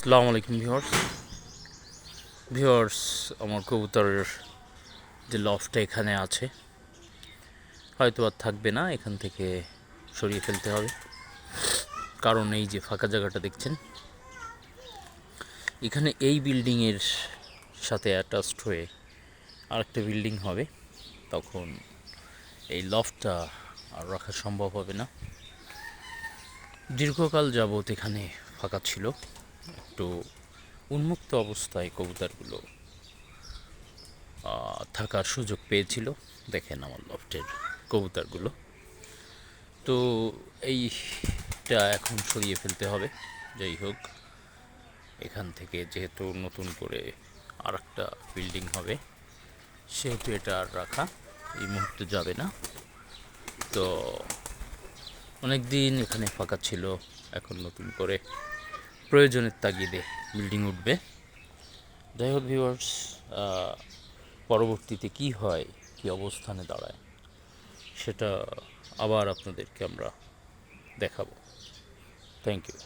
আসসালামু আলাইকুম ভিউয়ার্স আমার কবুতরের যে লফটা এখানে আছে হয়তো আর থাকবে না, এখান থেকে সরিয়ে ফেলতে হবে। কারণ এই যে ফাঁকা জায়গাটা দেখছেন, এখানে এই বিল্ডিংয়ের সাথে অ্যাটাচড হয়ে আরেকটা বিল্ডিং হবে, তখন এই লফটটা আর রাখা সম্ভব হবে না। দীর্ঘকাল যাবৎ এখানে ফাঁকা ছিল, একটু উন্মুক্ত অবস্থায় কবুতরগুলো থাকার সুযোগ পেয়েছিল। দেখেন আমার লফটের কবুতরগুলো, তো এইটা এখন সরিয়ে ফেলতে হবে। যাই হোক, এখান থেকে যেহেতু নতুন করে আর একটা বিল্ডিং হবে, সেহেতু এটা আর রাখা এই মুহূর্তে যাবে না। তো অনেক দিন এখানে ফাঁকা ছিল, এখন নতুন করে প্রয়োজনের তাগিদে বিল্ডিং উঠবে। যাই হোক ভিউয়ার্স, পরবর্তীতে কি হয়, কি অবস্থানে দাঁড়ায়, সেটা আবার আপনাদেরকে আমরা দেখাবো। Thank you.